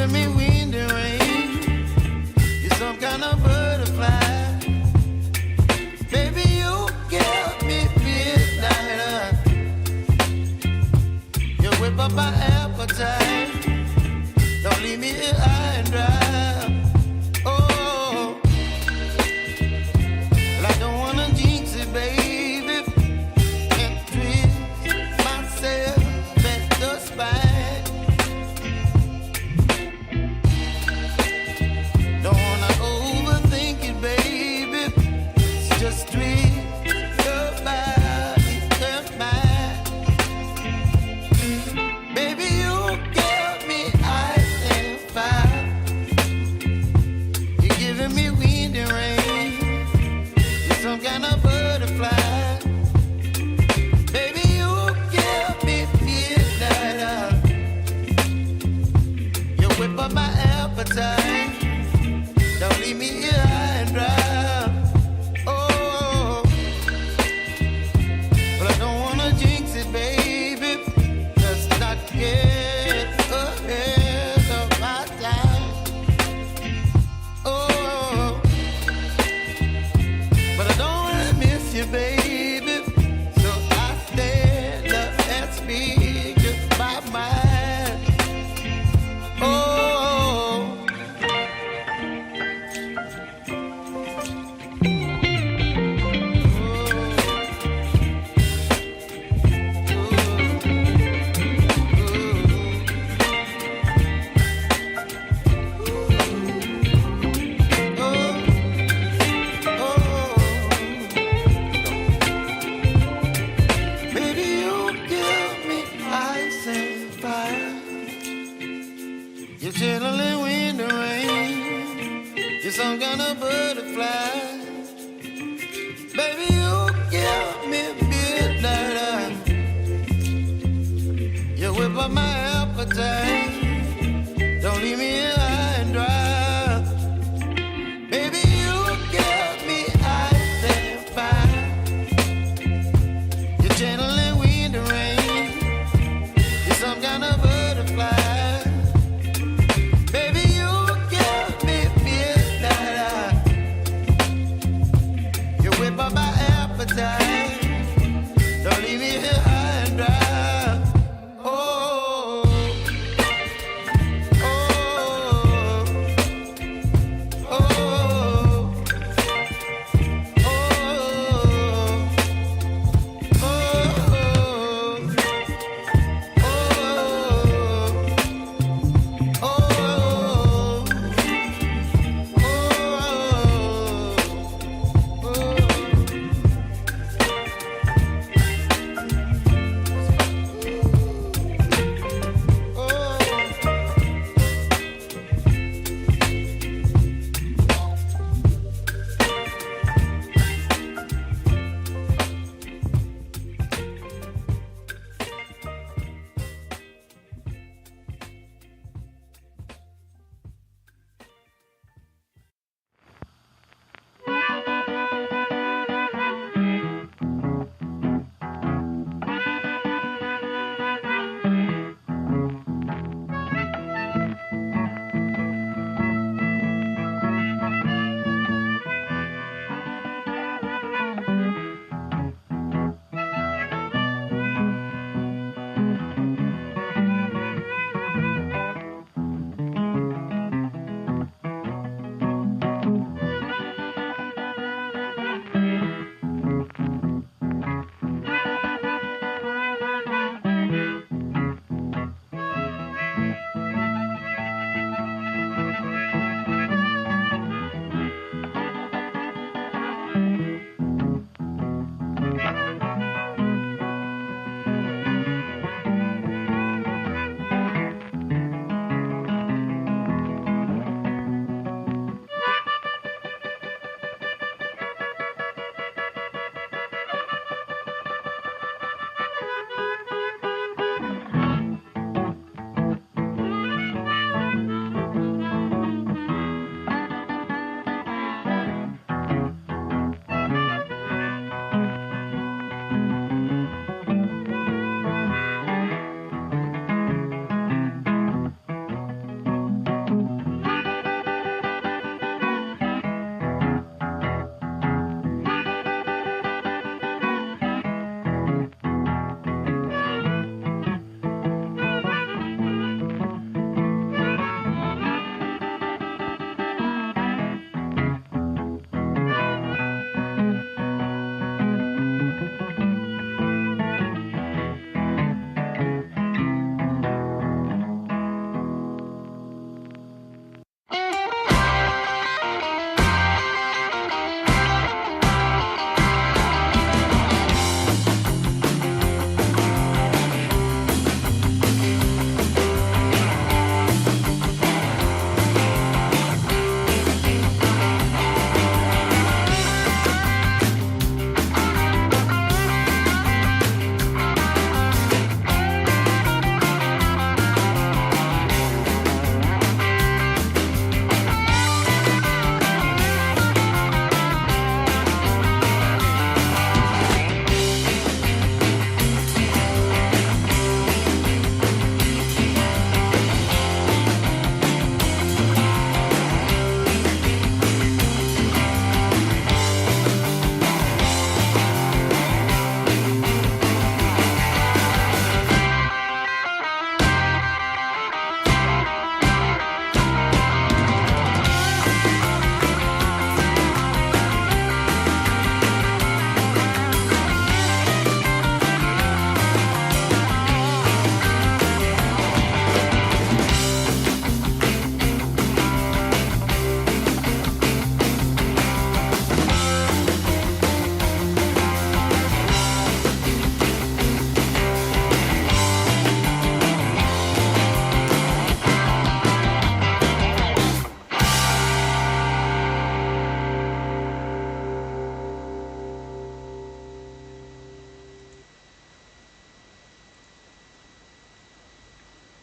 giving me wind and rain. You're some kind of butterfly. Baby, you give me midnight. You whip up my appetite. Don't leave me here high and dry. Oh, well, I don't wanna jinx it, baby. Can't twist myself at the spine. Don't wanna overthink it, baby. It's just twist your body and mine. Baby, you give me ice and fire. You're giving me wind and rain. You're some kind of butterfly. Baby, you give me midnight. You whip up my appetite. Don't leave me here high and dry. Oh, but I don't wanna jinx it, baby. Let's not get ahead of my time. Oh, but I don't wanna miss you, baby. So I stand up and speak my mind. Oh. Baby, you give me ice and fire. You're chilling wind and rain. You're some kind of butterfly. Baby, you give me midnight. You whip up my appetite. Don't leave me here high and dry. Baby, you give me ice and fire. You're channeling wind and rain. You're some kind of butterfly. Baby, you give me midnight. You whip up my appetite. Don't leave me here high and dry. Oh,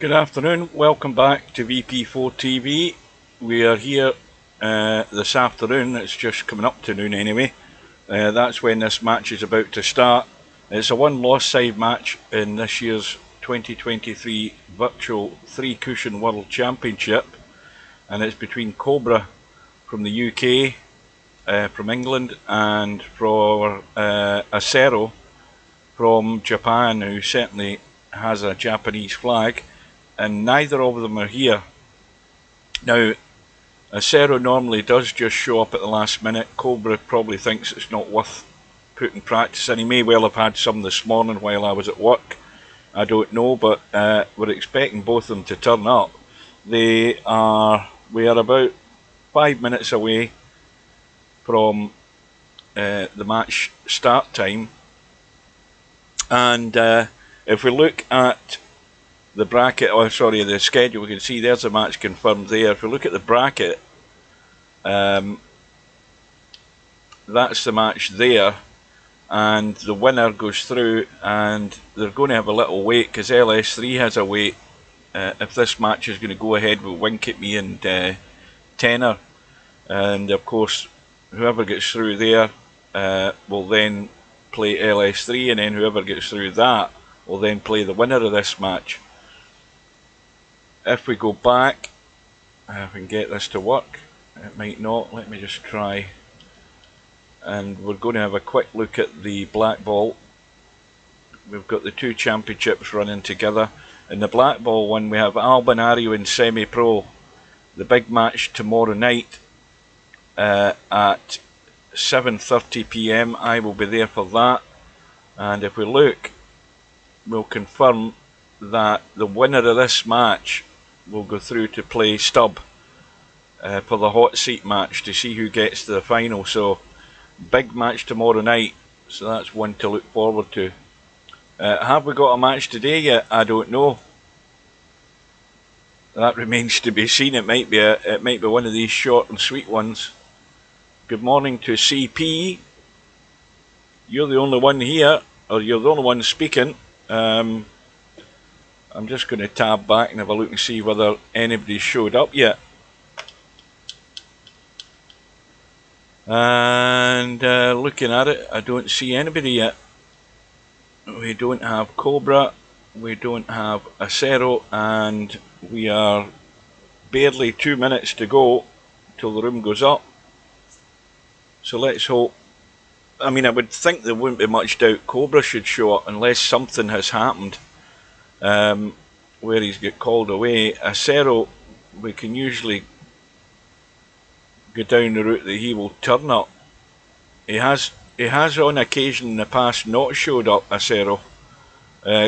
Good afternoon, welcome back to VP4TV. We are here this afternoon, it's just coming up to noon anyway. That's when this match is about to start. It's a one-loss side match in this year's 2023 Virtual 3-Cushion World Championship, and it's between Cobra from the UK, from England, and for Acero from Japan, who certainly has a Japanese flag. And neither of them are here. Now, Acero normally does just show up at the last minute. Cobra probably thinks it's not worth putting practice, and he may well have had some this morning while I was at work. I don't know, but we're expecting both of them to turn up. We are about 5 minutes away from the match start time, and if we look at the bracket, the schedule, we can see there's a match confirmed there. If we look at the bracket, that's the match there, and the winner goes through, and they're going to have a little wait because LS3 has a wait if this match is going to go ahead with Winketme and Tenor, and of course whoever gets through there will then play LS3, and then whoever gets through that will then play the winner of this match. If we go back, if we can get this to work, it might not, let me just try, and we're going to have a quick look at the black ball. We've got the two championships running together. In the black ball one we have Albinario in semi-pro, the big match tomorrow night at 7:30 PM. I will be there for that, and if we look, we'll confirm that the winner of this match will go through to play Stubb for the hot seat match to see who gets to the final. So big match tomorrow night, so that's one to look forward to. Have we got a match today yet? I don't know. That remains to be seen. It might be one of these short and sweet ones. Good morning to CP. You're the only one here, or you're the only one speaking. I'm just going to tab back and have a look and see whether anybody showed up yet. And looking at it, I don't see anybody yet. We don't have Cobra, we don't have Acero, and we are barely 2 minutes to go till the room goes up. So let's hope. I mean, I would think there wouldn't be much doubt Cobra should show up unless something has happened where he's got called away. Acero, we can usually go down the route that he will turn up. He has on occasion in the past not showed up, Acero.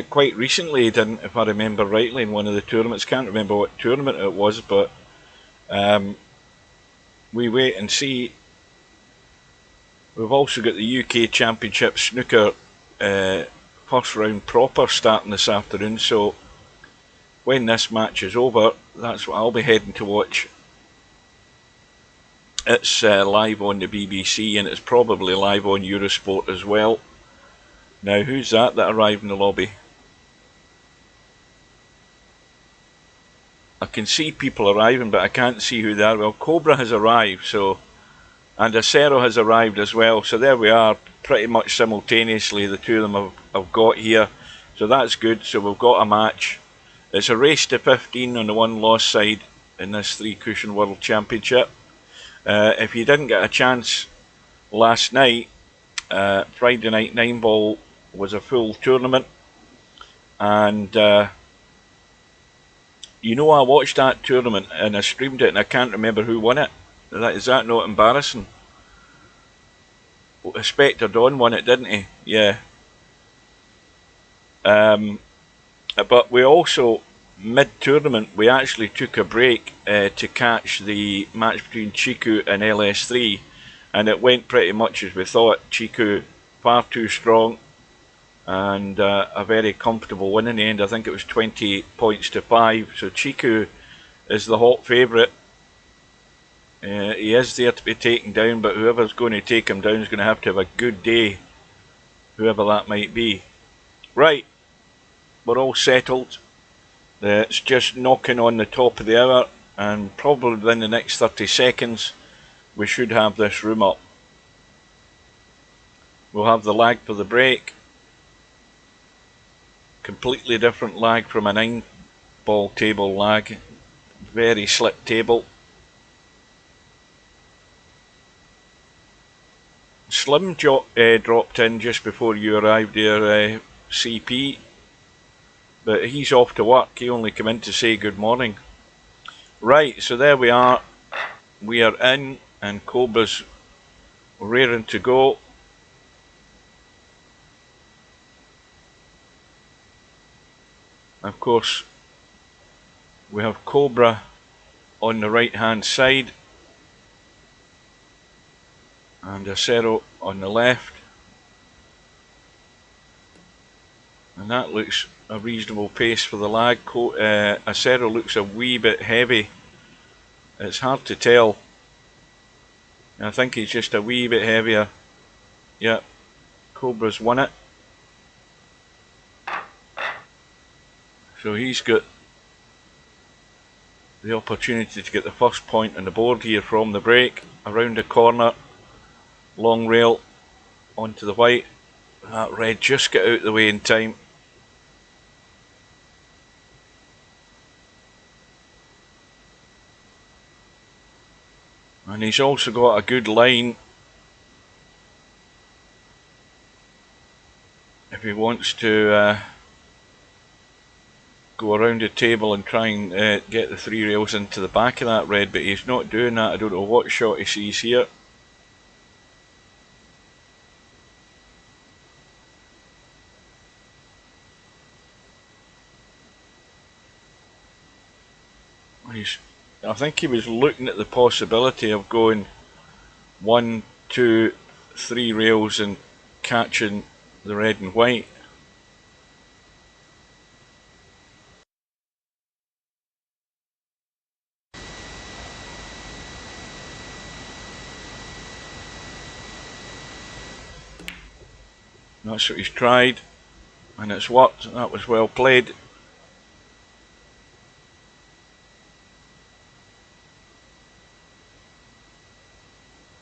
Quite recently he didn't, if I remember rightly, in one of the tournaments. Can't remember what tournament it was, but we wait and see. We've also got the UK Championship Snooker first round proper starting this afternoon, so when this match is over, that's what I'll be heading to watch. It's live on the BBC, and it's probably live on Eurosport as well. Now, who's that arrived in the lobby? I can see people arriving, but I can't see who they are. Well, Cobra has arrived, so, and Acero has arrived as well, so there we are, pretty much simultaneously the two of them have got here, so that's good. So we've got a match. It's a race to 15 on the one-loss side in this 3-Cushion World Championship. If you didn't get a chance last night, Friday night 9-ball was a full tournament, and you know, I watched that tournament and I streamed it and I can't remember who won it. Is that not embarrassing? Spectre Dawn won it, didn't he? Yeah. But we also, mid-tournament, we actually took a break to catch the match between Chiku and LS3, and it went pretty much as we thought. Chiku far too strong, and a very comfortable win in the end. I think it was 20 points to 5, so Chiku is the hot favourite. He is there to be taken down, but whoever's going to take him down is going to have a good day, whoever that might be. Right, we're all settled. It's just knocking on the top of the hour, and probably within the next 30 seconds we should have this room up. We'll have the lag for the break. Completely different lag from a 9-ball table lag. Very slick table. Slim dropped in just before you arrived here, CP. But he's off to work. He only came in to say good morning. Right, so there we are. We are in, and Cobra's raring to go. Of course, we have Cobra on the right hand side and Acero on the left, and that looks a reasonable pace for the lag. Acero looks a wee bit heavy. It's hard to tell. I think he's just a wee bit heavier. Yeah, Cobra's won it. So he's got the opportunity to get the first point on the board here from the break. Around the corner, long rail onto the white. That red just got out of the way in time. And he's also got a good line if he wants to go around the table and try and get the 3 rails into the back of that red, but he's not doing that. I don't know what shot he sees here. I think he was looking at the possibility of going 1, 2, 3 rails and catching the red and white. That's what he's tried, and it's worked. That was well played.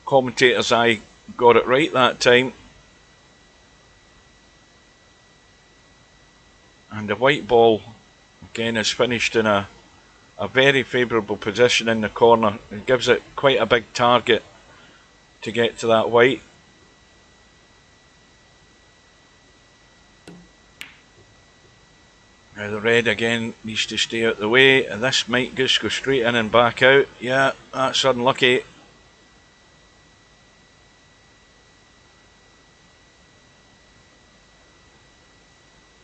Commentator's eye got it right that time. And the white ball again is finished in a very favourable position in the corner. It gives it quite a big target to get to that white. Now the red again needs to stay out the way, and this might just go straight in and back out. Yeah, that's unlucky.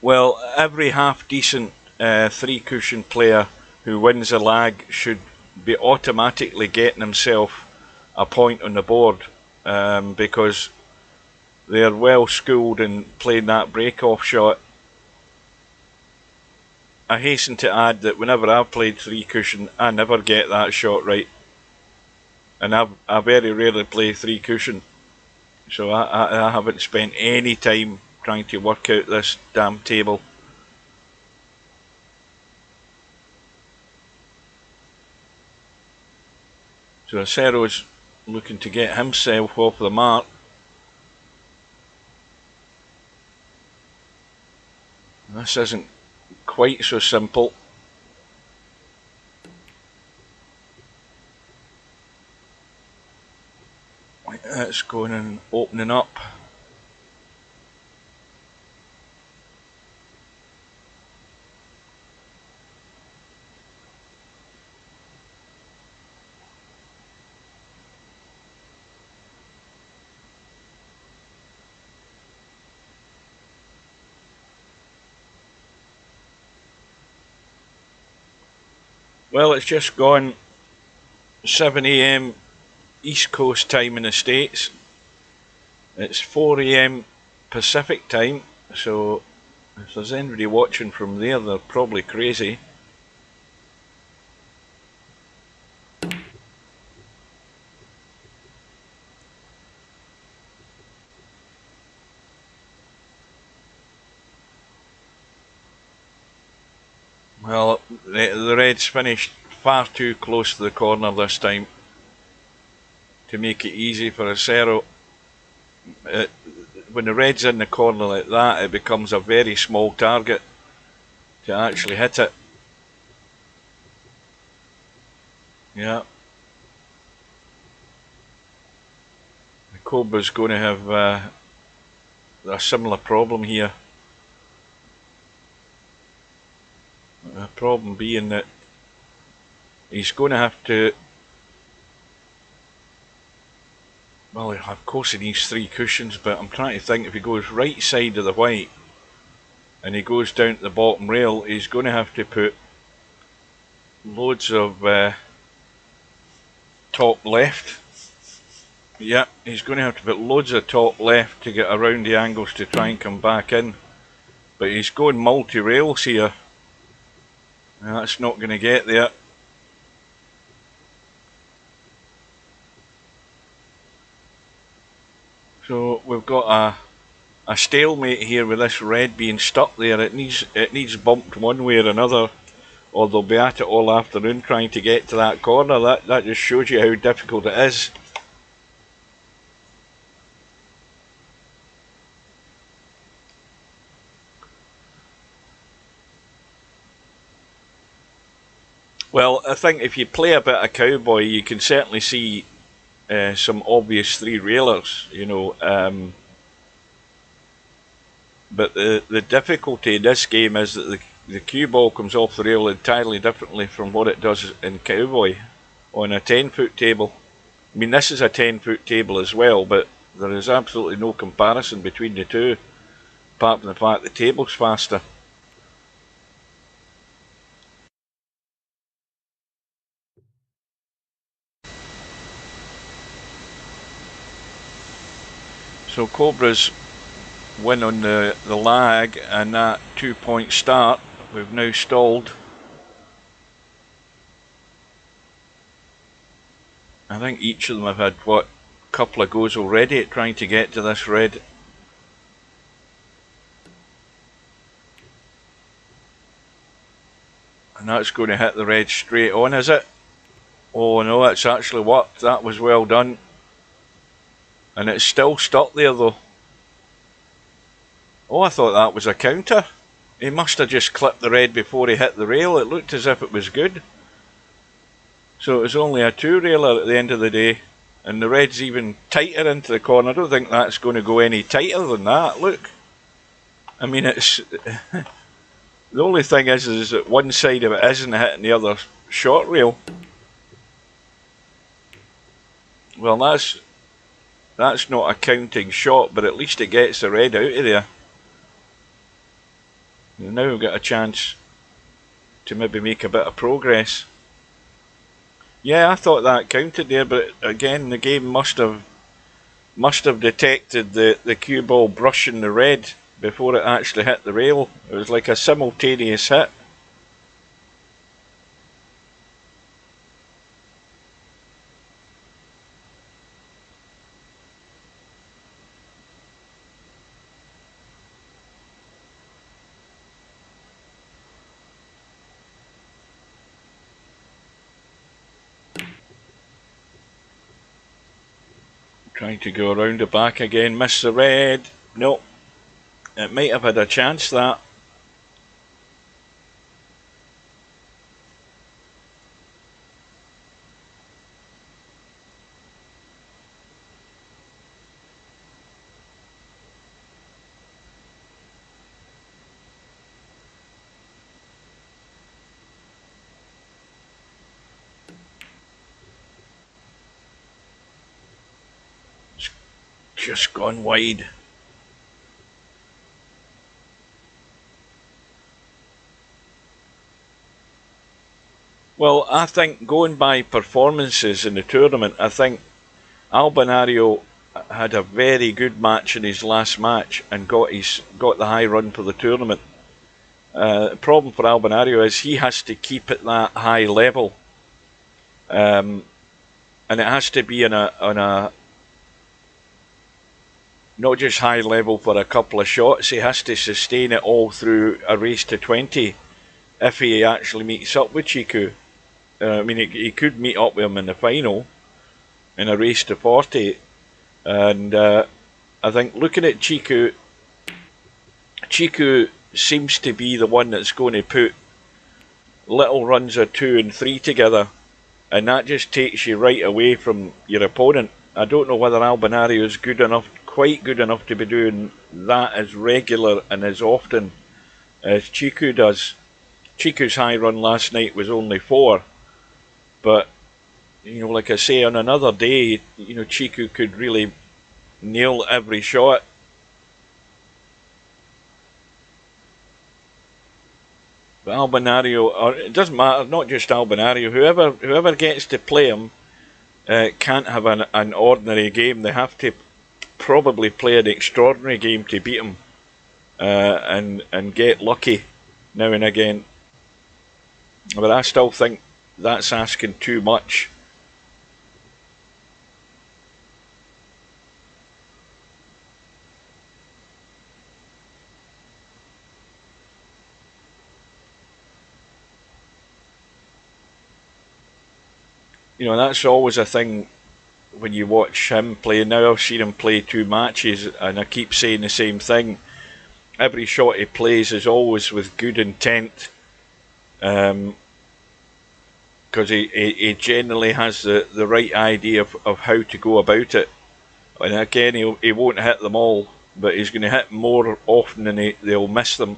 Well, every half decent 3-cushion player who wins a lag should be automatically getting himself a point on the board, because they're well schooled in playing that break-off shot. I hasten to add that whenever I've played 3-cushion, I never get that shot right, and I very rarely play 3-cushion, so I haven't spent any time trying to work out this damn table. So Acero's looking to get himself off the mark. This isn't quite so simple. It's going and opening up. Well, it's just gone 7 AM East Coast time in the States. It's 4 AM Pacific time, so if there's anybody watching from there, they're probably crazy. Well, the Reds finished far too close to the corner this time to make it easy for Acero. When the Red's in the corner like that, it becomes a very small target to actually hit it. Yeah. The Cobra's going to have a similar problem here. The problem being that he's going to have to, well, of course he needs 3 cushions, but I'm trying to think, if he goes right side of the white and he goes down to the bottom rail, he's going to have to put loads of top left. Yeah, he's going to have to put loads of top left to get around the angles to try and come back in. But he's going multi-rails here. And that's not going to get there. So we've got a stalemate here with this red being stuck there. It needs bumped one way or another, or they'll be at it all afternoon trying to get to that corner. That just shows you how difficult it is. Well, I think if you play a bit of cowboy, you can certainly see some obvious 3-railers, you know. But the difficulty in this game is that the cue ball comes off the rail entirely differently from what it does in cowboy on a 10-foot table. I mean, this is a 10-foot table as well, but there is absolutely no comparison between the two, apart from the fact the table's faster. So Cobra's win on the lag and that 2-point start. We've now stalled. I think each of them have had, what, a couple of goes already at trying to get to this red. And that's going to hit the red straight on, is it? Oh no, it's actually worked. That was well done. And it's still stuck there though. Oh, I thought that was a counter. He must have just clipped the red before he hit the rail. It looked as if it was good. So it was only a 2-railer at the end of the day. And the red's even tighter into the corner. I don't think that's going to go any tighter than that. Look. I mean, it's... the only thing is that one side of it isn't hitting the other short rail. Well, that's not a counting shot, but at least it gets the red out of there. And now we've got a chance to maybe make a bit of progress. Yeah, I thought that counted there, but again, the game must have detected the cue ball brushing the red before it actually hit the rail. It was like a simultaneous hit. Trying to go around the back again, miss the red. No, it might have had a chance, that. Just gone wide. Well, I think going by performances in the tournament, I think Albinario had a very good match in his last match and got the high run for the tournament. The problem for Albinario is he has to keep at that high level, and it has to be on a not just high level for a couple of shots. He has to sustain it all through a race to 20 if he actually meets up with Chiku. I mean, he could meet up with him in the final in a race to 40. And I think looking at Chiku seems to be the one that's going to put little runs of 2 and 3 together, and that just takes you right away from your opponent. I don't know whether Albinario is quite good enough to be doing that as regular and as often as Chiku does. Chiku's high run last night was only 4, but you know, like I say, on another day, you know, Chiku could really nail every shot. But Albinario, or it doesn't matter, not just Albinario, whoever gets to play him can't have an ordinary game. They have to probably play an extraordinary game to beat him, and get lucky now and again. But I still think that's asking too much. You know, that's always a thing when you watch him play. Now I've seen him play 2 matches, and I keep saying the same thing. Every shot he plays is always with good intent, because he generally has the right idea of how to go about it. And again, he won't hit them all, but he's going to hit more often than they'll miss them.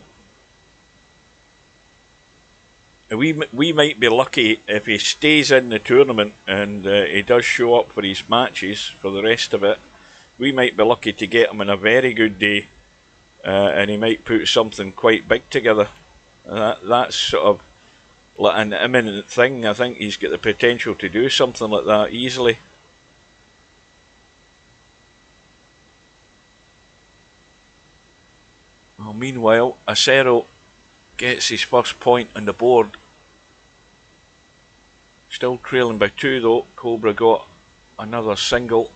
We might be lucky if he stays in the tournament and he does show up for his matches for the rest of it. We might be lucky to get him on a very good day, and he might put something quite big together. That's sort of like an imminent thing. I think he's got the potential to do something like that easily. Well, meanwhile, Acero gets his first point on the board. Still trailing by 2 though. Cobra got another single.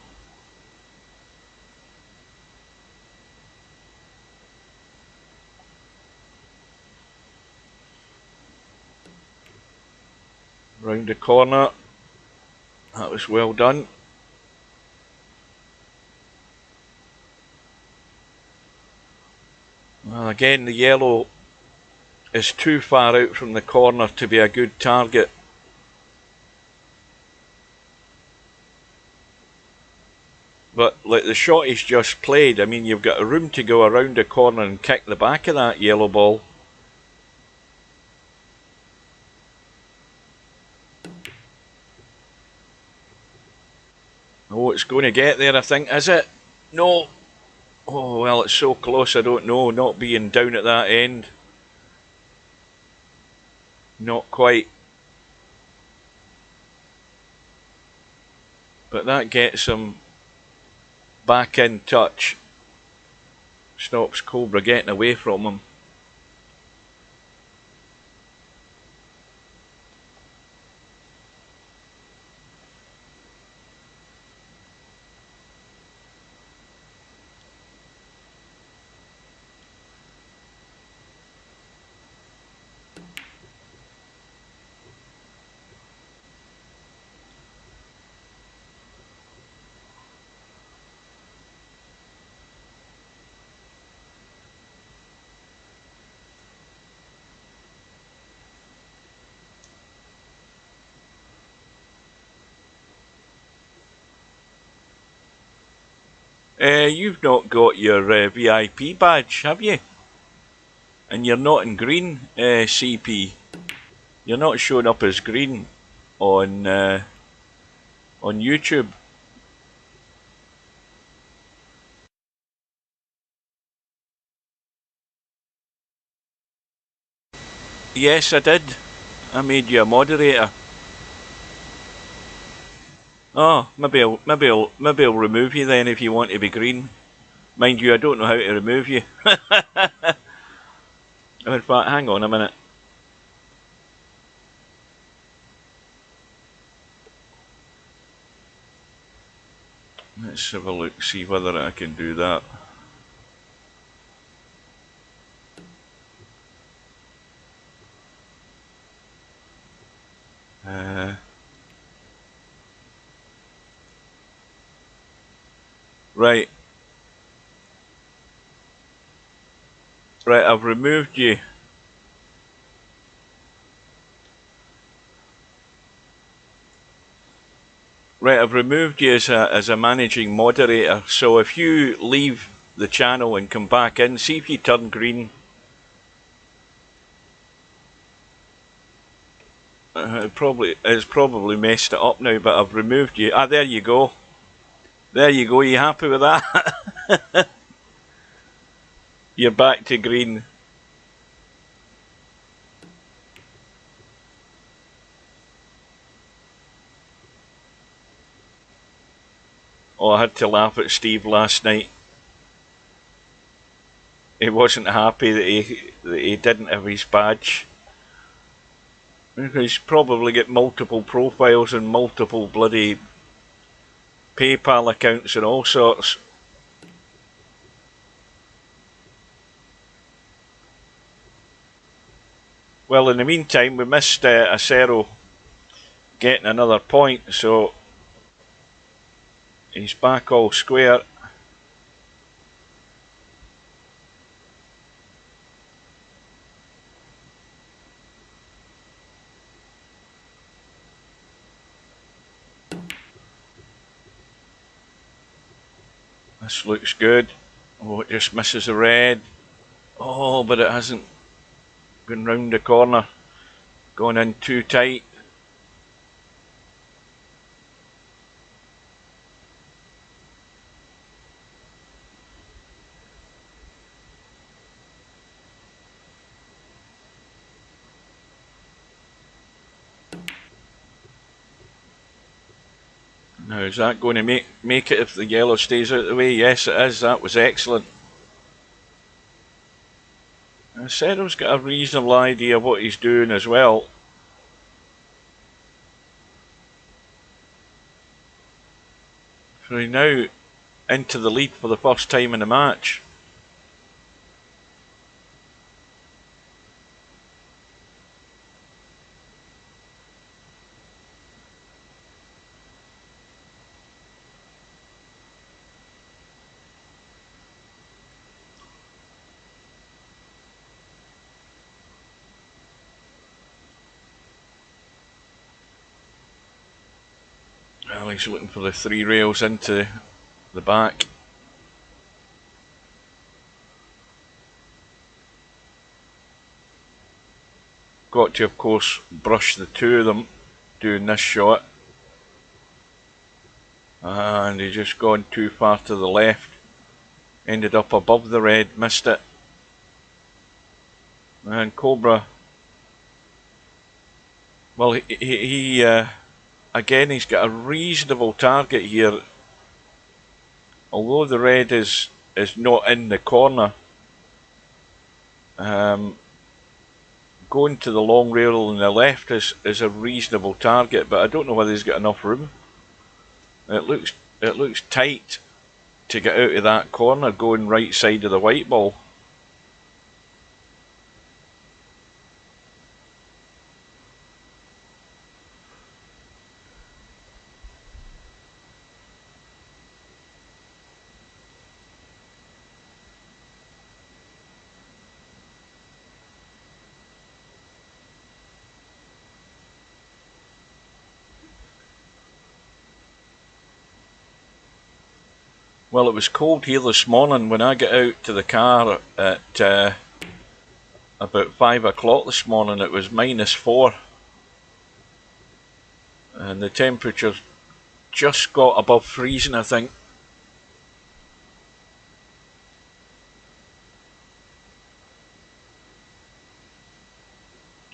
Round the corner. That was well done. Well, again, the yellow is too far out from the corner to be a good target. But like the shot he's just played, I mean, you've got a room to go around the corner and kick the back of that yellow ball. Oh, it's going to get there, I think, is it? No. Oh, well, it's so close, I don't know, not being down at that end. Not quite. But that gets him back in touch. Stops Cobra getting away from him. You've not got your VIP badge, have you? And you're not in green, CP. You're not showing up as green on YouTube. Yes, I did. I made you a moderator. Oh, maybe I'll remove you then if you want to be green. Mind you, I don't know how to remove you. In fact, hang on a minute. Let's have a look, see whether I can do that. Right. Right, I've removed you. Right, I've removed you as a managing moderator. So if you leave the channel and come back in, see if you turn green. It's probably messed it up now, but I've removed you. Ah, there you go. There you go. You happy with that? You're back to green. Oh, I had to laugh at Steve last night. He wasn't happy that he didn't have his badge. He's probably got multiple profiles and multiple bloody PayPal accounts and all sorts. Well, in the meantime, we missed Acero getting another point, so he's back all square. This looks good. Oh, it just misses the red. Oh, but it hasn't gone round the corner. Going in too tight. Now, is that going to make it if the yellow stays out of the way? Yes, it is. That was excellent. Acero's got a reasonable idea of what he's doing as well. So he's now into the lead for the first time in the match. Well, he's looking for the 3 rails into the back. Got to, of course, brush the 2 of them doing this shot. And he's just gone too far to the left. Ended up above the red, missed it. And Cobra, well, he again, he's got a reasonable target here. Although the red is not in the corner, going to the long rail on the left is a reasonable target, but I don't know whether he's got enough room. It looks tight to get out of that corner going right side of the white ball. Well, it was cold here this morning. When I got out to the car at about 5 o'clock this morning, it was -4. And the temperature just got above freezing, I think.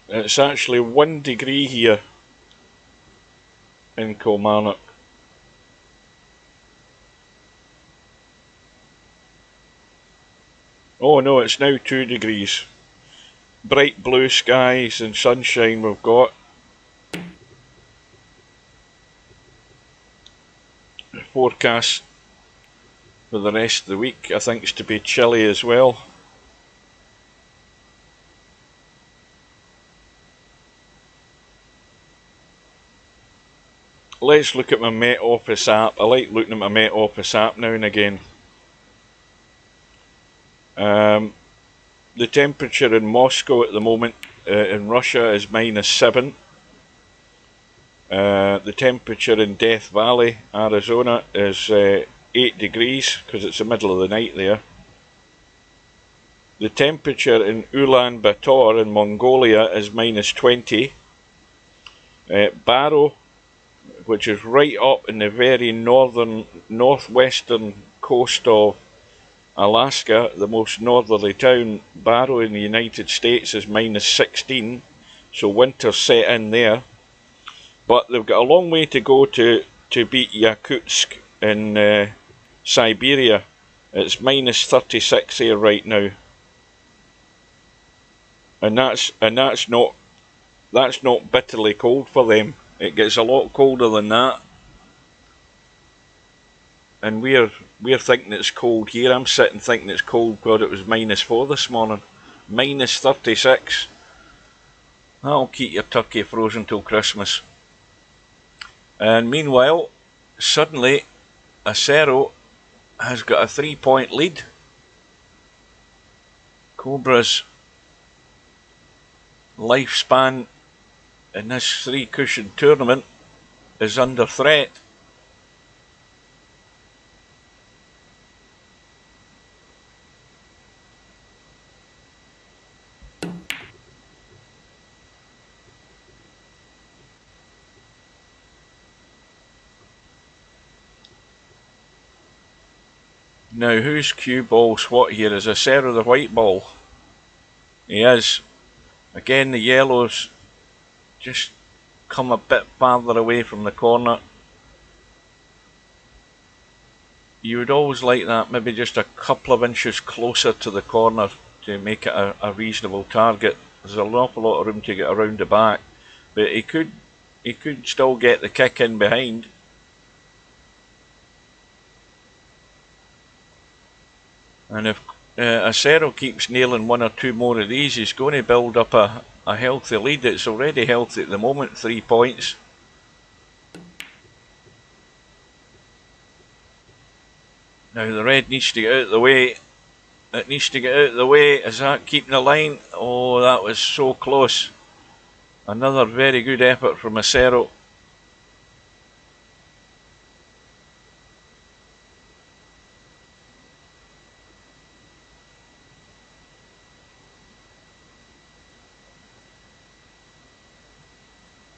It's actually 1 degree here in Kilmarnock. Oh no, it's now 2 degrees. Bright blue skies and sunshine we've got. Forecast for the rest of the week, I think, is to be chilly as well. let's look at my Met Office app. I like looking at my Met Office app now and again. The temperature in Moscow at the moment in Russia is -7. The temperature in Death Valley, Arizona is 8 degrees because it's the middle of the night there. The temperature in Ulaanbaatar in Mongolia is -20. Barrow, which is right up in the very northwestern coast of Alaska, the most northerly town, Barrow in the United States, is -16, so winter's set in there. But they've got a long way to go to beat Yakutsk in Siberia. It's -36 here right now, and that's not bitterly cold for them. It gets a lot colder than that. And we're thinking it's cold here. I'm sitting thinking it's cold because it was -4 this morning. -36. That'll keep your turkey frozen till Christmas. And meanwhile, suddenly, Acero has got a 3-point lead. Cobra's lifespan in this 3-cushion tournament is under threat. Now, who's cue ball swat here? Is Acero the white ball? He is. Again, the yellows just come a bit farther away from the corner. You would always like that, maybe just a couple of inches closer to the corner to make it a reasonable target. There's an awful lot of room to get around the back, but he could still get the kick in behind. And if Acero keeps nailing 1 or 2 more of these, he's going to build up a healthy lead. It's already healthy at the moment, 3 points. Now the red needs to get out of the way. It needs to get out of the way. Is that keeping the line? Oh, that was so close. Another very good effort from Acero.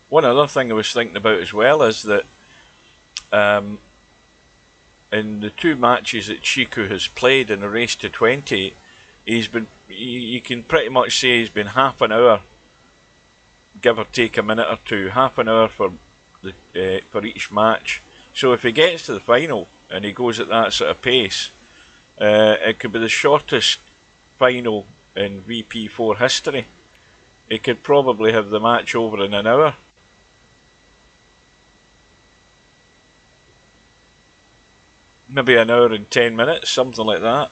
One other thing I was thinking about as well is that in the 2 matches that Chiku has played in the race to 20, you can pretty much say he's been half an hour, give or take a minute or two, half an hour for each match. So if he gets to the final and he goes at that sort of pace, it could be the shortest final in VP4 history. He could probably have the match over in an hour. Maybe an hour and 10 minutes, something like that.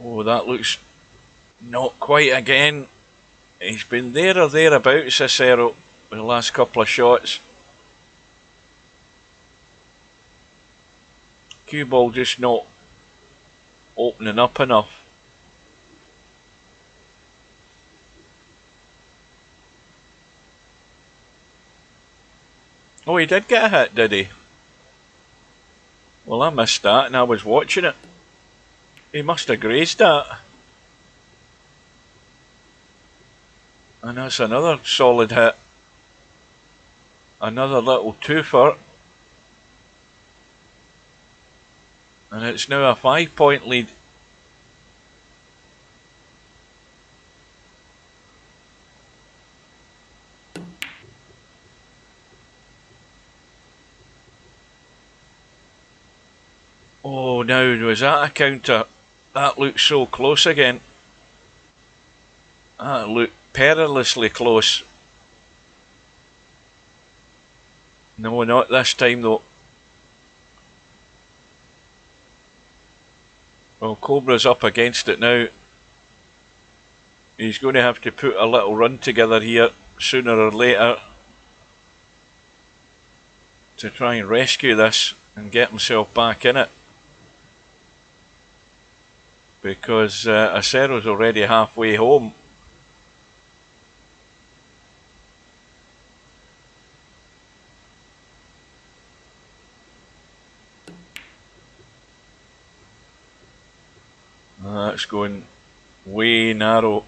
Oh, that looks not quite again. He's been there or thereabouts, Acero, with the last couple of shots. Cue ball just not opening up enough. Oh, he did get a hit, did he? Well, I missed that and I was watching it. He must have grazed that. And that's another solid hit. Another little twofer. And it's now a 5-point lead. Oh, now was that a counter? That looked so close again. That looked perilously close. No, not this time though. Well, Cobra's up against it now. He's going to have to put a little run together here sooner or later to try and rescue this and get himself back in it. Because Acero's already halfway home. That's going way narrow.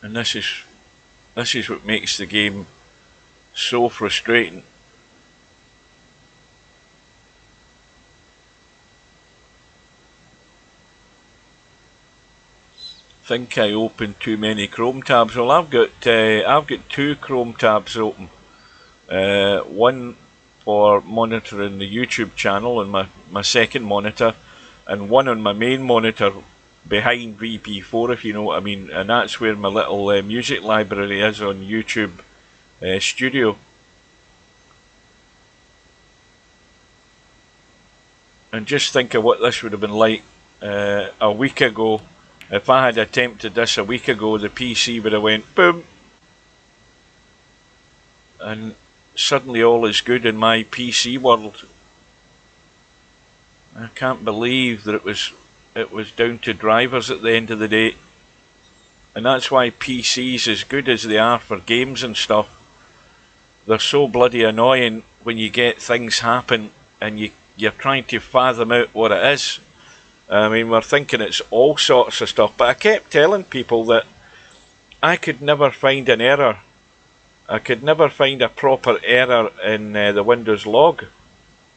And this is what makes the game so frustrating. I think I opened too many Chrome tabs. Well, I've got 2 Chrome tabs open. One for monitoring the YouTube channel on my second monitor, and one on my main monitor behind VP4, if you know what I mean, and that's where my little music library is on YouTube Studio. And just think of what this would have been like a week ago. If I had attempted this a week ago, the PC would have went boom, and suddenly all is good in my PC world. I can't believe that it was down to drivers at the end of the day. And that's why PCs, as good as they are for games and stuff, they're so bloody annoying when you get things happen and you're trying to fathom out what it is. I mean, we're thinking it's all sorts of stuff, but I kept telling people that I could never find an error. I could never find a proper error in the Windows log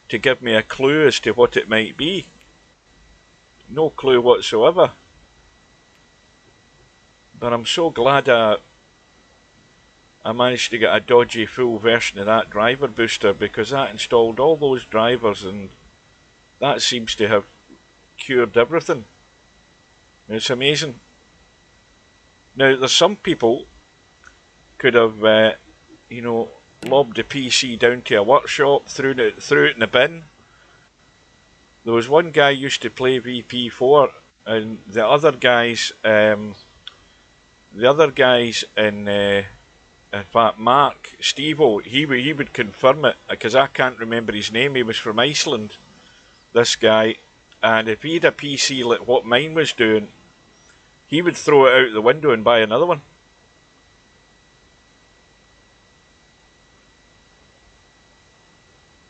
to give me a clue as to what it might be. No clue whatsoever. But I'm so glad I managed to get a dodgy full version of that driver booster, because that installed all those drivers and that seems to have cured everything. It's amazing. Now, there's some people could have, lobbed the PC down to a workshop, threw it in the bin. There was one guy used to play VP4, and the other guys in fact, Mark, Steve-O, he would confirm it, because I can't remember his name. He was from Iceland, this guy, and if he had a PC like what mine was doing, he would throw it out the window and buy another one.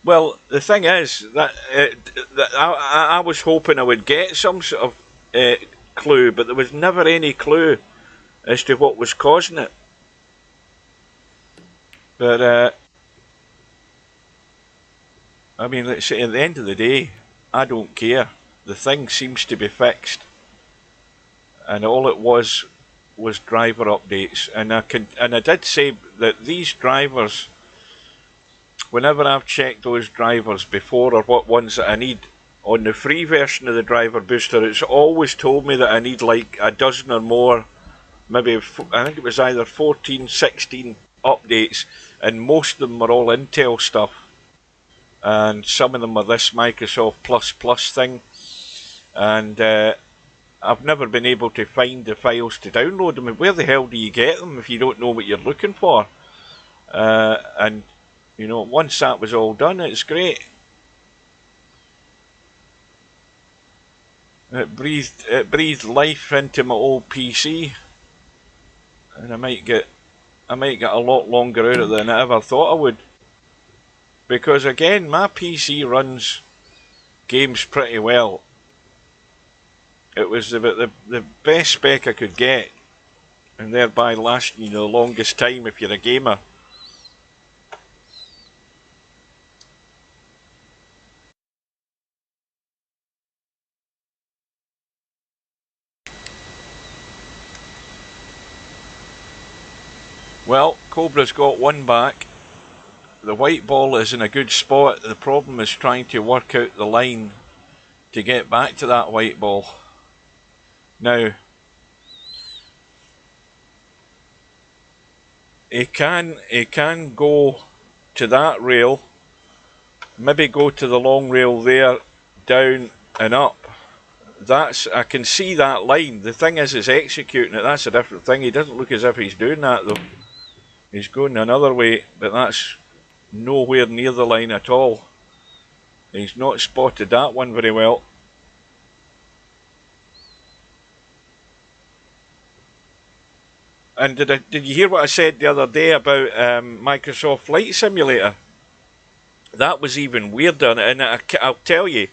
Well, the thing is that I was hoping I would get some sort of clue, but there was never any clue as to what was causing it. But I mean, let's say at the end of the day, I don't care. The thing seems to be fixed, and all it was driver updates. And I did say that these drivers, whenever I've checked those drivers before, or what ones that I need, on the free version of the driver booster, it's always told me that I need like a dozen or more, maybe I think it was either 14, 16 updates, and most of them were all Intel stuff, and some of them are this Microsoft Plus thing, and I've never been able to find the files to download them. Where the hell do you get them if you don't know what you're looking for? And you know, once that was all done, it's great. It breathed life into my old PC, and I might get a lot longer out of it than I ever thought I would. Because again, my PC runs games pretty well. It was about the best spec I could get, and thereby lasting the longest time if you're a gamer. Well, Cobra's got one back. The white ball is in a good spot. The problem is trying to work out the line to get back to that white ball. Now, he can go to that rail, maybe go to the long rail there, down and up. I can see that line. The thing is, executing it. That's a different thing. He doesn't look as if he's doing that though. He's going another way, but that's nowhere near the line at all. He's not spotted that one very well. And did you hear what I said the other day about Microsoft Flight Simulator? That was even weirder, and I'll tell you,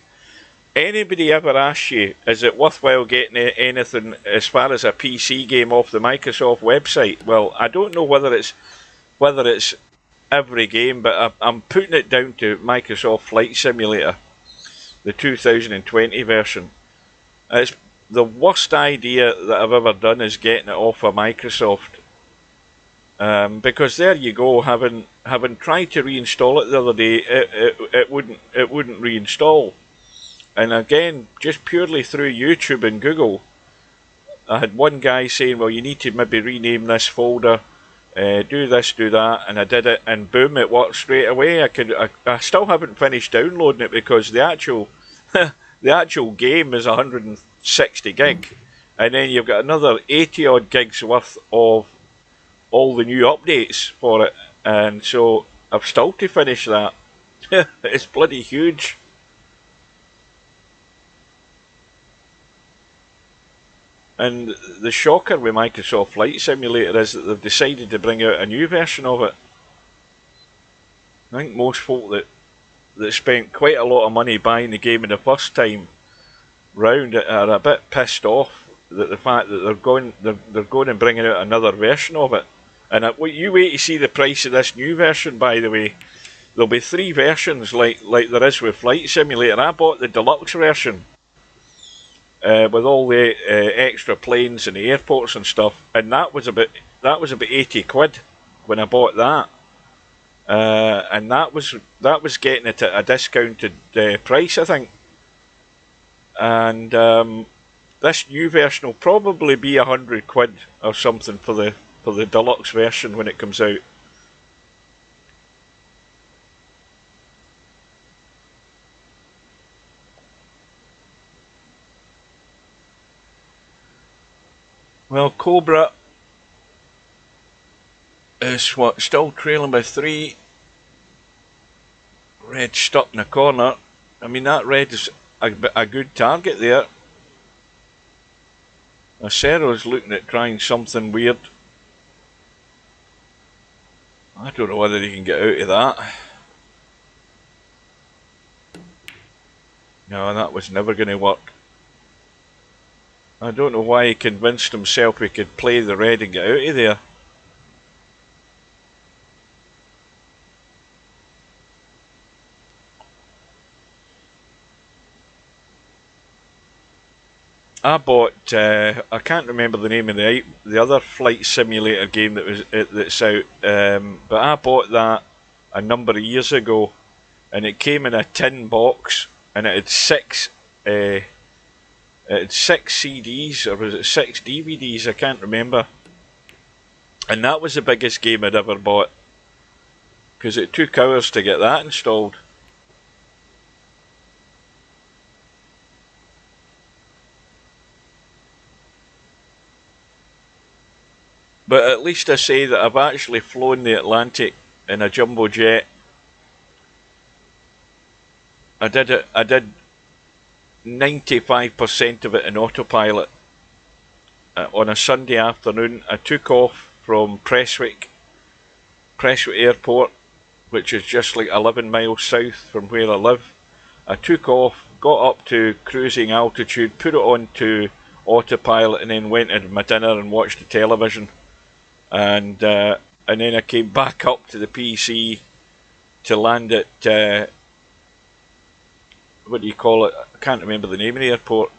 anybody ever asks you, is it worthwhile getting anything as far as a PC game off the Microsoft website? Well, I don't know whether it's every game, but I'm putting it down to Microsoft Flight Simulator, the 2020 version. It's the worst idea that I've ever done is getting it off of Microsoft. Because there you go, having tried to reinstall it the other day, it wouldn't reinstall. And again, just purely through YouTube and Google, I had one guy saying, well, you need to maybe rename this folder, do this, do that, and I did it, and boom, it worked straight away. I still haven't finished downloading it because the actual the actual game is 160 gig, and then you've got another 80 odd gigs worth of all the new updates for it, and so I've still to finish that. It's bloody huge. And the shocker with Microsoft Flight Simulator is that they've decided to bring out a new version of it. I think most folk that spent quite a lot of money buying the game in the first time round are a bit pissed off that the fact that they're going and bringing out another version of it. And you wait to see the price of this new version, by the way. There'll be 3 versions like there is with Flight Simulator. I bought the deluxe version with all the extra planes and the airports and stuff, and that was about 80 quid when I bought that. And that was getting it at a discounted price, I think. And this new version will probably be 100 quid or something for the deluxe version when it comes out. Well, Cobra is still trailing by 3. Red stuck in the corner. I mean, that red is a good target there. Acero's looking at trying something weird. I don't know whether he can get out of that. No, that was never going to work. I don't know why he convinced himself he could play the red and get out of there. I bought, I can't remember the name of the other flight simulator game that's out, but I bought that a number of years ago, and it came in a tin box, and it had 6 CDs, or was it 6 DVDs? I can't remember. And that was the biggest game I'd ever bought, because it took hours to get that installed. But at least I say that I've actually flown the Atlantic in a jumbo jet. I did 95% of it in autopilot. On a Sunday afternoon, I took off from Prestwick Airport, which is just like 11 miles south from where I live. I took off, got up to cruising altitude, put it on to autopilot, and then went and had my dinner and watched the television. And then I came back up to the PC to land at what do you call it? I can't remember the name of the airport.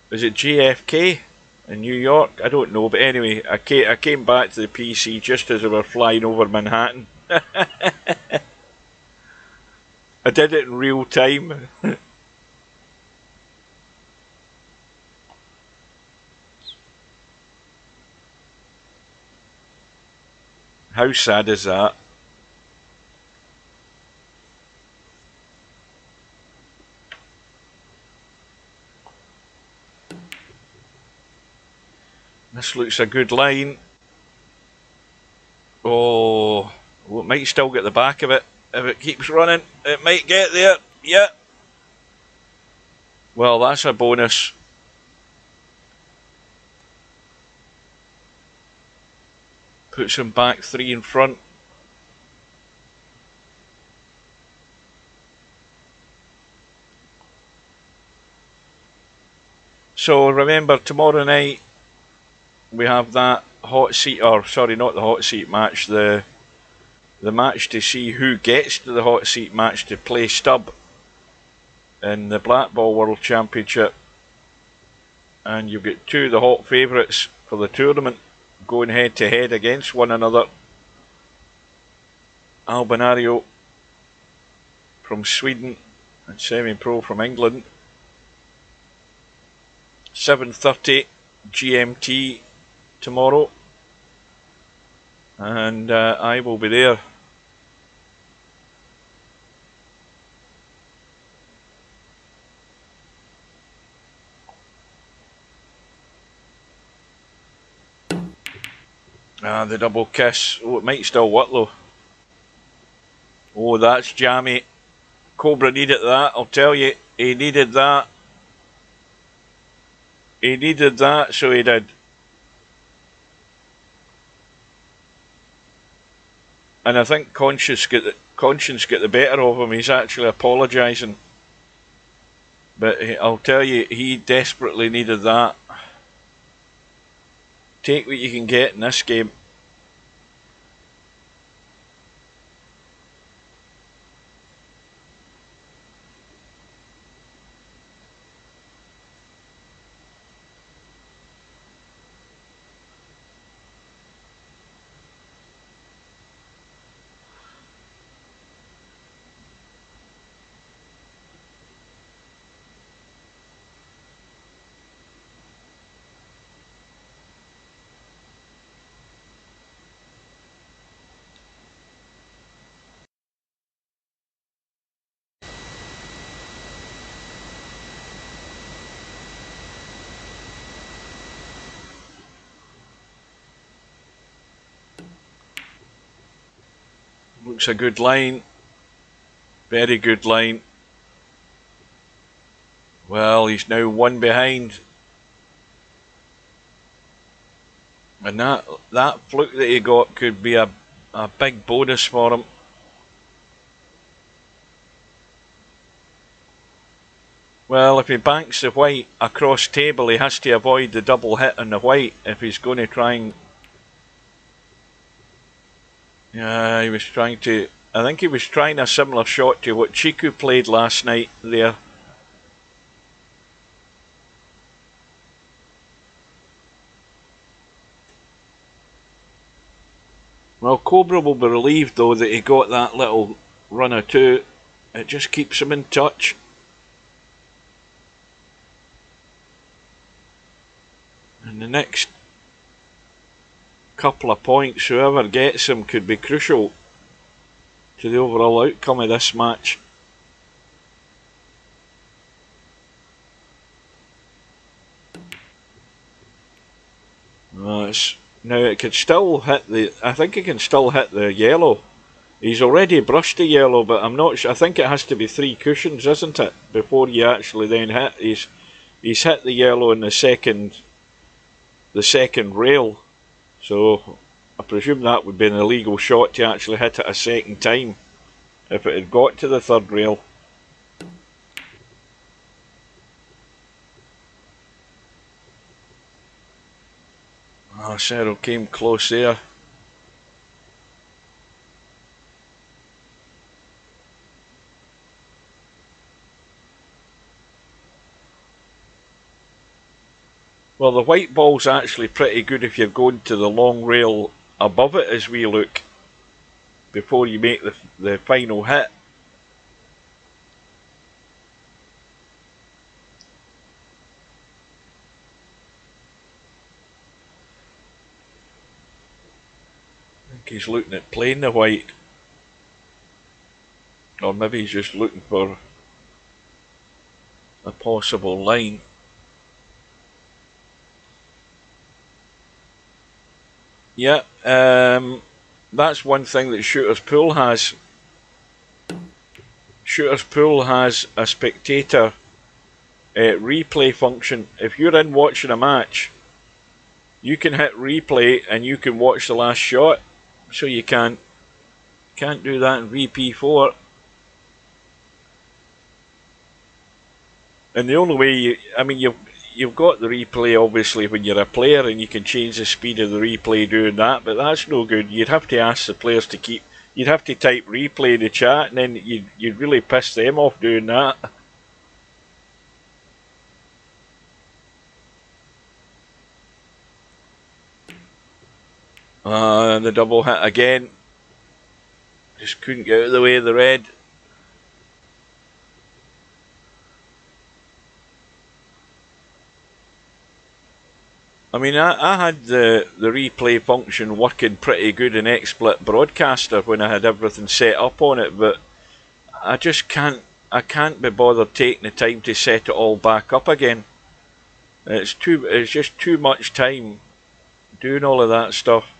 Is it JFK in New York? I don't know, but anyway, I came back to the PC just as we were flying over Manhattan. I did it in real time. How sad is that? This looks a good line. Oh, well, it might still get the back of it. If it keeps running, it might get there. Yeah. Well, that's a bonus. Puts him back 3 in front. So remember, tomorrow night we have that hot seat, or sorry, not the hot seat match, the match to see who gets to the hot seat match to play Stubb in the Black Ball World Championship. And you've got 2 of the hot favourites for the tournament going head to head against one another. Albinario from Sweden and Semi-Pro from England. 7:30 GMT tomorrow, and I will be there. The double kiss. Oh, it might still work though. Oh, that's jammy. Cobra needed that, I'll tell you. He needed that. He needed that, so he did. And I think conscience get the better of him. He's actually apologising. But I'll tell you, he desperately needed that. Take what you can get in this game. Looks a good line. Very good line. Well, he's now 1 behind. And that fluke that he got could be a big bonus for him. Well, if he banks the white across table, he has to avoid the double hit on the white if he's going to try and... Yeah, he was trying to... I think he was trying a similar shot to what Chiku played last night there. Well, Cobra will be relieved though that he got that little run or two. It just keeps him in touch. And the next couple of points, whoever gets them could be crucial to the overall outcome of this match. Now it could still hit the... I think it can still hit the yellow. He's already brushed the yellow, but I'm not sure. I think it has to be 3 cushions, isn't it? Before you actually then hit. He's hit the yellow in the second rail. So I presume that would be an illegal shot to actually hit it a second time if it had got to the 3rd rail. Acero came close there. Well, the white ball's actually pretty good if you're going to the long rail above it as we look before you make the final hit. I think he's looking at playing the white. Or maybe he's just looking for a possible line. Yeah, that's one thing that Shooter's Pool has. Shooter's Pool has a spectator replay function. If you're in watching a match, you can hit replay and you can watch the last shot. So you can't do that in VP4. And the only way, you've got the replay obviously when you're a player, and you can change the speed of the replay doing that, but that's no good. You'd have to ask the players to keep. You'd have to type replay in the chat, and then you'd really piss them off doing that. And the double hit again. Just couldn't get out of the way of the red. I had the replay function working pretty good in XSplit Broadcaster when I had everything set up on it, but I just can't be bothered taking the time to set it all back up again. It's just too much time doing all of that stuff.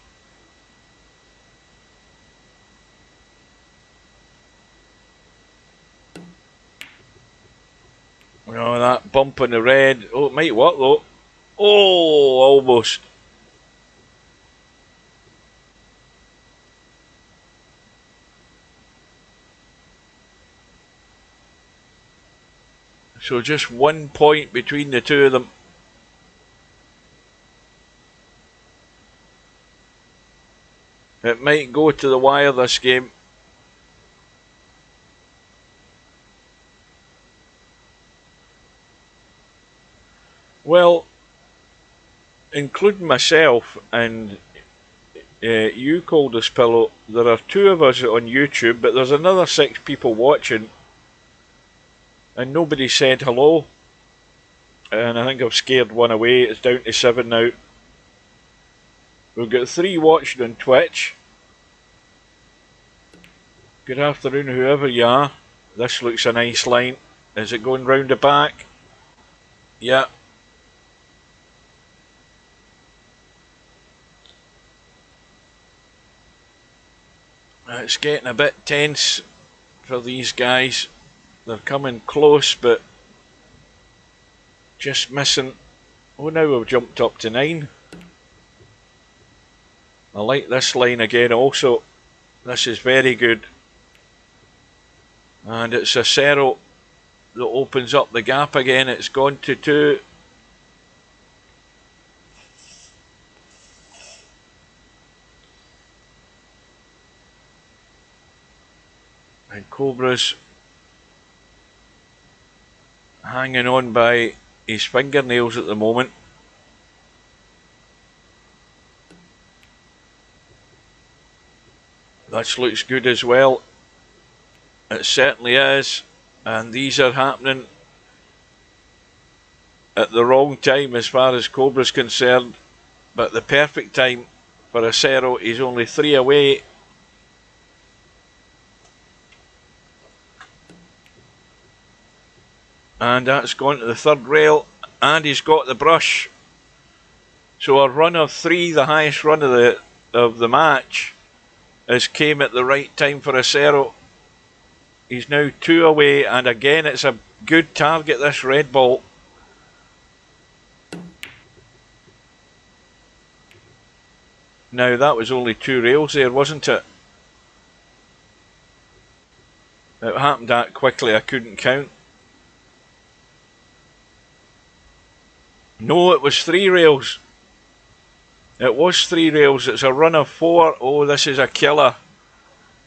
Oh, that bump on the red. Oh, it might work though. Oh, almost. So just 1 point between the two of them. It might go to the wire this game. Well, including myself and you, Coldest Pillow, there are 2 of us on YouTube, but there's another 6 people watching, and nobody said hello. And I think I've scared one away. It's down to 7 now. We've got 3 watching on Twitch. Good afternoon, whoever you are. This looks a nice line. Is it going round the back? Yeah. It's getting a bit tense for these guys. They're coming close, but just missing. Oh, now we've jumped up to 9. I like this line again also. This is very good. And it's acero that opens up the gap again. It's gone to 2. And Cobra's hanging on by his fingernails at the moment. That looks good as well. It certainly is. And these are happening at the wrong time as far as Cobra's concerned. But the perfect time for acero. He's only 3 away. And that's gone to the 3rd rail, and he's got the brush. So a run of 3, the highest run of the match, has came at the right time for acero. He's now 2 away, and again it's a good target, this red ball. Now that was only 2 rails there, wasn't it? It happened that quickly I couldn't count. No, it was 3 rails. It was 3 rails. It's a run of 4. Oh, this is a killer.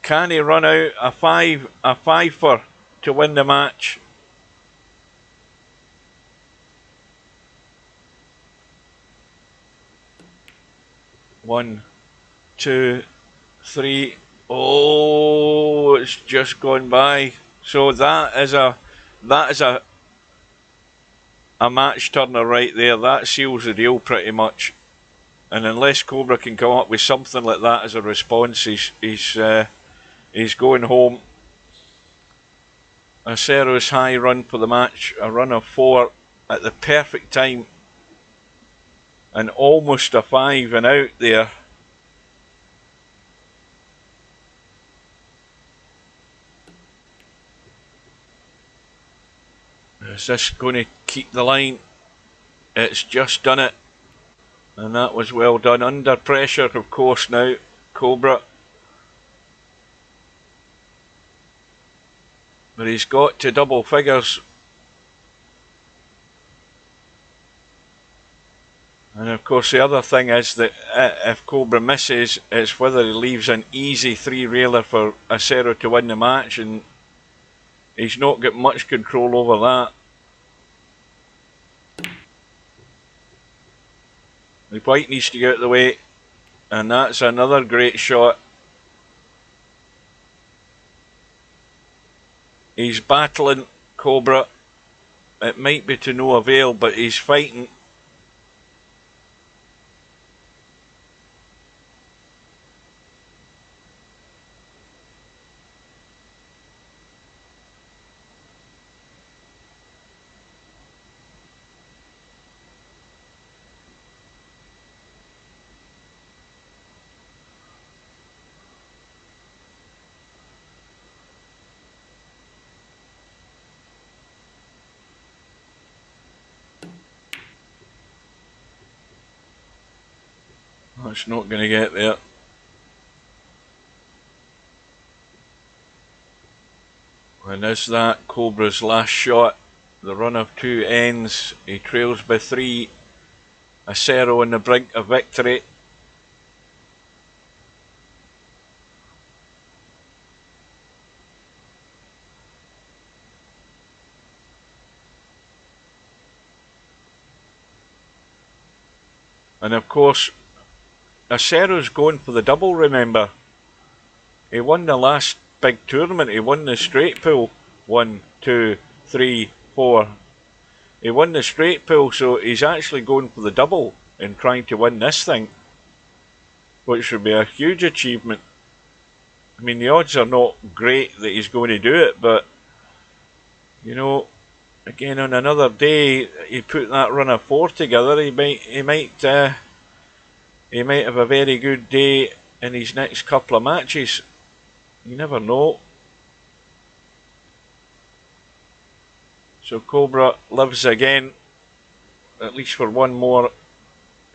Can he run out a 5-fer to win the match? One, 2, 3. Oh, it's just gone by. So that is a match turner right there. That seals the deal pretty much. And unless Cobra can come up with something like that as a response, he's going home. Acero's high run for the match, a run of 4 at the perfect time, and almost a 5 and out there. Is this going to keep the line? It's just done it, and that was well done. Under pressure, of course, now Cobra, but he's got to double figures. And of course the other thing is that if Cobra misses, it's whether he leaves an easy 3-railer for Acero to win the match, and he's not got much control over that. The white needs to get out of the way, and that's another great shot. He's battling Cobra. It might be to no avail, but he's fighting. That's not going to get there. And is that Cobra's last shot? The run of 2 ends. He trails by 3. Acero on the brink of victory. And of course, Acero's going for the double, remember. He won the last big tournament, he won the straight pool. 1, 2, 3, 4. He won the straight pool, so he's actually going for the double and trying to win this thing, which would be a huge achievement. I mean, the odds are not great that he's going to do it, but you know, again, on another day, he put that run of 4 together, he might have a very good day in his next couple of matches. You never know. So Cobra lives again, at least for one more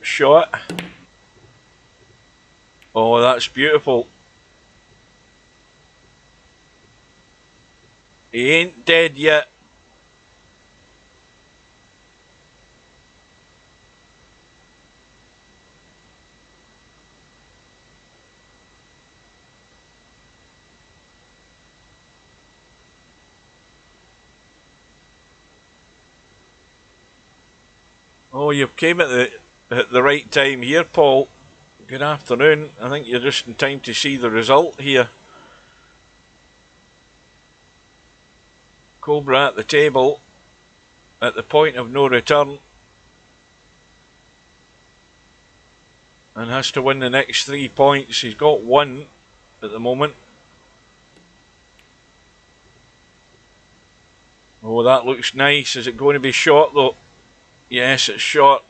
shot. Oh, that's beautiful. He ain't dead yet. Oh, you've came at the right time here, Paul. Good afternoon. I think you're just in time to see the result here. Cobra at the table, at the point of no return, and has to win the next 3 points. He's got 1 at the moment. Oh, that looks nice. Is it going to be short though? Yes, it's short.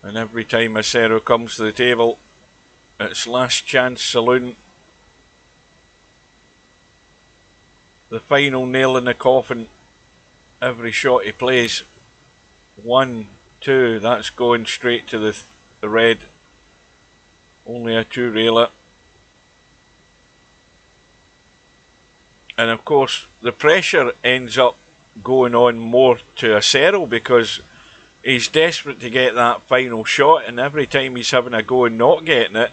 And every time Acero comes to the table, it's last chance saloon. The final nail in the coffin. Every shot he plays. 1, 2, that's going straight to the red. Only a 2-railer. And of course, the pressure ends up going on more to Acero because he's desperate to get that final shot, and every time he's having a go and not getting it,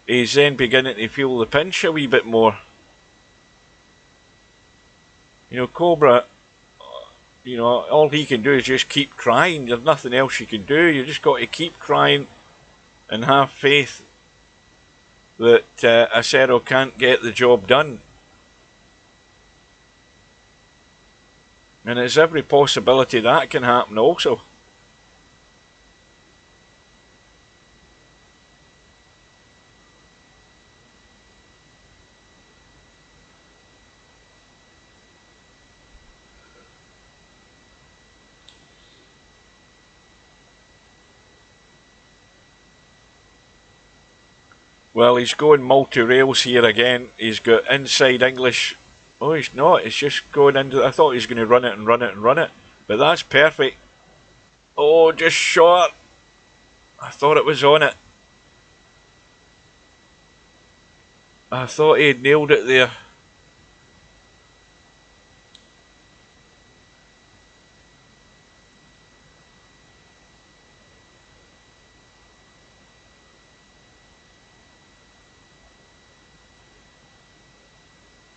he's then beginning to feel the pinch a wee bit more. You know, Cobra, You know, all he can do is just keep trying. There's nothing else you can do. You just got to keep trying and have faith that Acero can't get the job done. And there's every possibility that can happen also. Well, he's going multi-rails here again. He's got inside English. Oh, he's not. He's just going into... I thought he was going to run it and run it and run it. But that's perfect. Oh, just short. I thought it was on it. I thought he had nailed it there.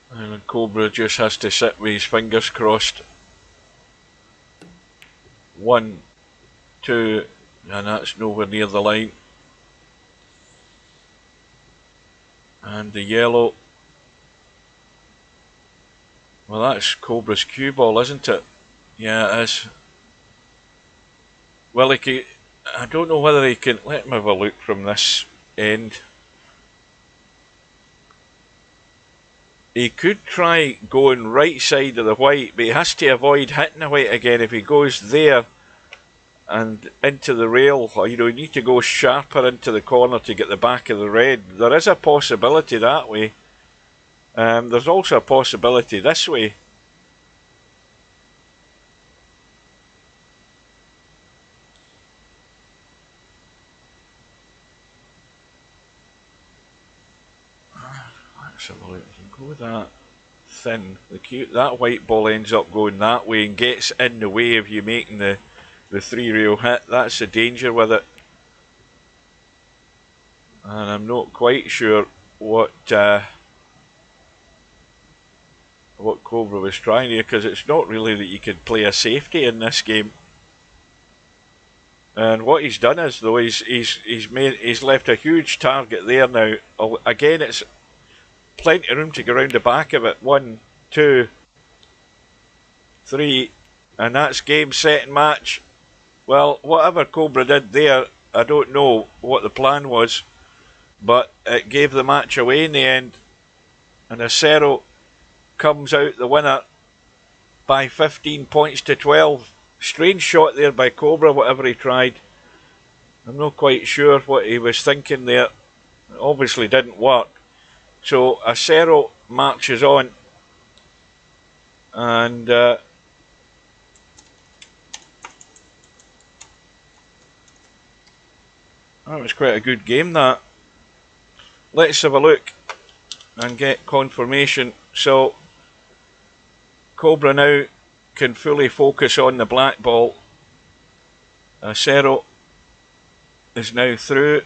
And Cobra just has to sit with his fingers crossed. 1, 2, and that's nowhere near the line. And the yellow. Well, that's Cobra's cue ball, isn't it? Yeah, it is. Well, I don't know whether he can... Let me have a look from this end. He could try going right side of the white, but he has to avoid hitting the white again. If he goes there and into the rail, you know, you need to go sharper into the corner to get the back of the red. There is a possibility that way. There's also a possibility this way. Let's have a look. You can go that thin. That white ball ends up going that way and gets in the way of you making the 3-rail hit. That's the danger with it. And I'm not quite sure what Cobra was trying here, because it's not really that you could play a safety in this game. And what he's done is, though, he's left a huge target there now. Again, it's plenty of room to go around the back of it. 1, 2, 3, and that's game, set and match. Well, whatever Cobra did there, I don't know what the plan was, but it gave the match away in the end. And Acero comes out the winner by 15 points to 12. Strange shot there by Cobra, whatever he tried. I'm not quite sure what he was thinking there. It obviously didn't work. So Acero marches on, and that was quite a good game, that. Let's have a look and get confirmation. So Cobra now can fully focus on the black ball. Acero is now through,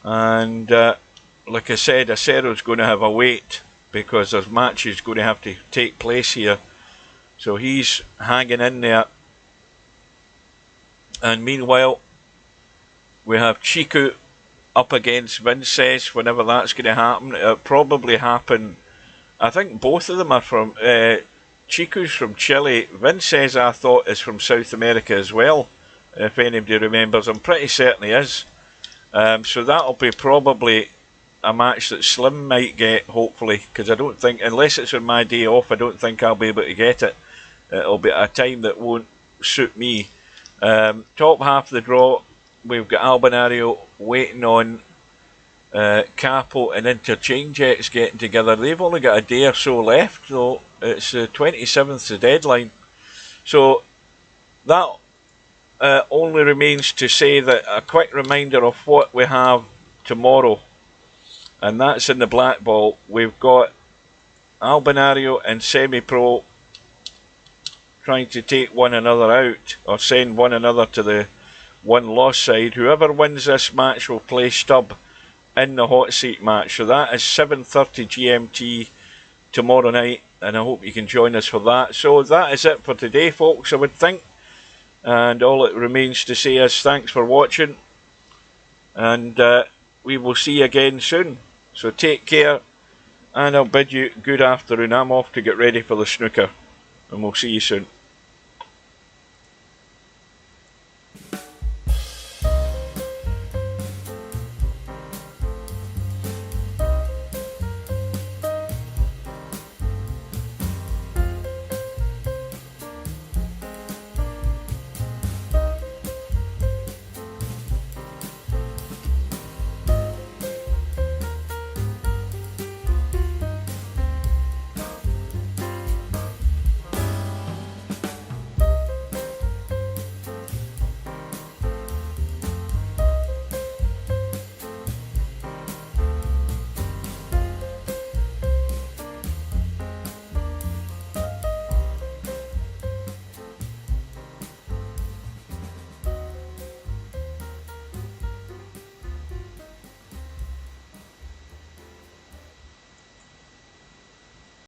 and like I said, Acero's going to have a wait because there's matches going to have to take place here. So he's hanging in there. And meanwhile, we have Chiku up against Vinces, whenever that's going to happen. It'll probably happen. I think both of them are from... Chiku's from Chile. Vinces, I thought, is from South America as well, if anybody remembers. I'm pretty certain he is. So that'll be probably a match that Slim might get, hopefully, because I don't think, unless it's on my day off, I don't think I'll be able to get it. It'll be at a time that won't suit me. Top half of the draw, we've got Albinario waiting on Capo and Interchange-X getting together. They've only got a day or so left, though. It's the 27th, the deadline. So that only remains to say that a quick reminder of what we have tomorrow. And that's in the black ball. We've got Albinario and Semi-Pro trying to take one another out, or send one another to the one-loss side. Whoever wins this match will play Stubb in the hot seat match. So that is 7:30 GMT tomorrow night. and I hope you can join us for that. So that is it for today, folks, I would think. And all it remains to say is thanks for watching, and we will see you again soon. So take care, and I'll bid you good afternoon. I'm off to get ready for the snooker, and we'll see you soon.